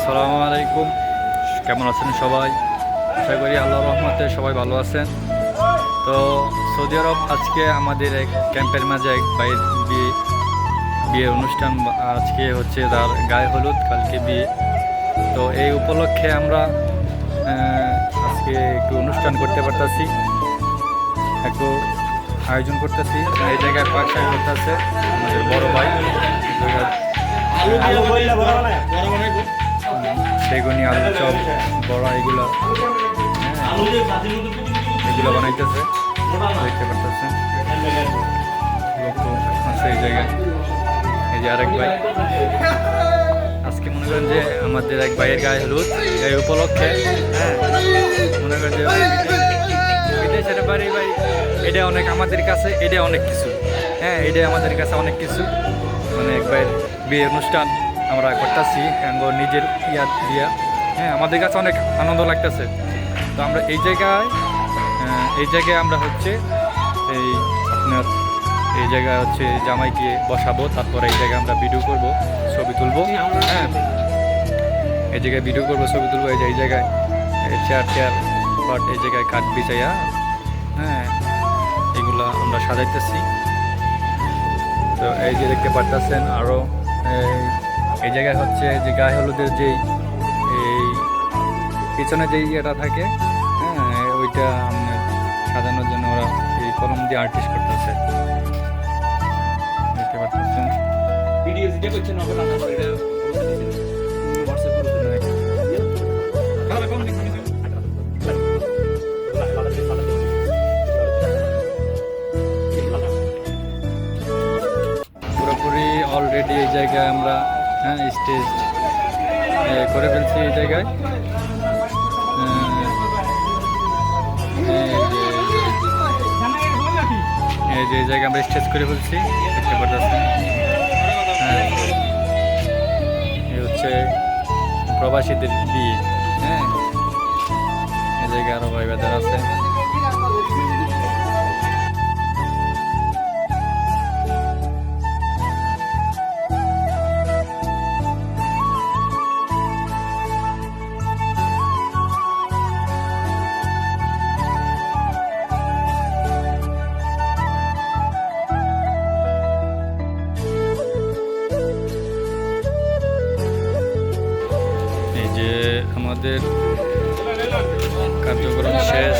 আসসালামু আলাইকুম। কেমন আছেন সবাই? আশা করি আল্লাহর রহমতে সবাই ভালো আছেন। তো সৌদি আরব আজকে আমাদের এক ক্যাম্পের মাঝে এক ভাইয়ের বিয়ের অনুষ্ঠান। আজকে হচ্ছে তার গায়ে হলুদ, কালকে বিয়ে। তো এই উপলক্ষে আমরা আজকে একটু অনুষ্ঠান করতে পারতেছি, একটু আয়োজন করতেছি। এই জায়গায় পাশে করতেছে আমাদের বড় ভাই, বেগুনি, আলু চপ, বড়া, এগুলো বানাইতেছে, দেখতে পারতেছেন। আছে এই জায়গায়। এই যে আরেক ভাই, আজকে মনে করেন যে আমাদের এক ভাইয়ের গায়ে হলুদ, এই উপলক্ষে মনে করেন যে বিদেশের বাড়ি ভাই, এটা অনেক আমাদের কাছে, এটা অনেক কিছু। এটা আমাদের কাছে অনেক কিছু। মানে এক ভাইয়ের বিয়ে অনুষ্ঠান আমরা করতেছি নিজের ইয়াদ দিয়া। আমাদের কাছে অনেক আনন্দ লাগতেছে। তো আমরা এই জায়গায় আমরা হচ্ছে আপনার এই জায়গায় হচ্ছে জামাইকে বসাবো, তারপরে এই জায়গায় আমরা ভিডিও করব, ছবি তুলবো। এই জায়গায় ভিডিও করবো, ছবি তুলবো। এই জায়গায় চেয়ার বাট এই জায়গায় কাঠ বিছাইয়া এগুলা আমরা সাজাইতেছি। তো এই যে দেখতে পারতেছেন। আরও এই জায়গায় হচ্ছে যে গায়ে হলুদের যেই এই পিছনে যেই ইয়েটা থাকে, ওইটা সাজানোর জন্য ওরা এই কলম দিয়ে আর্টিস্ট করতেছে, দেখতে পারতেছেন। পুরোপুরি অলরেডি এই জায়গায় আমরা স্টেজ করে ফেলছি। এই জায়গায় এই জায়গায় আমরা স্টেজ করে ফেলছি, দেখতে পাচ্ছেন। এই হচ্ছে প্রবাসীদের বিয়ে। এই জায়গায় আরো ভাই বাজার আছে। যে আমাদের কার্যক্রম শেষ।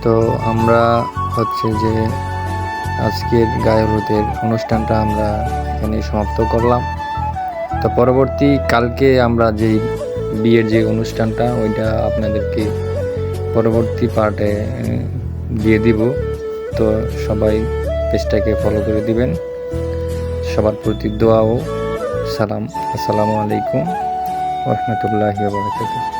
তো আমরা হচ্ছে যে আজকের গায়ে হলুদের অনুষ্ঠানটা আমরা এখানে সমাপ্ত করলাম। তো পরবর্তী কালকে আমরা যেই বিয়ের যে অনুষ্ঠানটা, ওইটা আপনাদেরকে পরবর্তী পার্টে দিয়ে দিব। তো সবাই পেজটাকে ফলো করে দিবেন। সবার প্রতি দোয়া ও সালাম। আসসালামু আলাইকুম ওয়া রাহমাতুল্লাহি ওয়া বারাকাতুহু।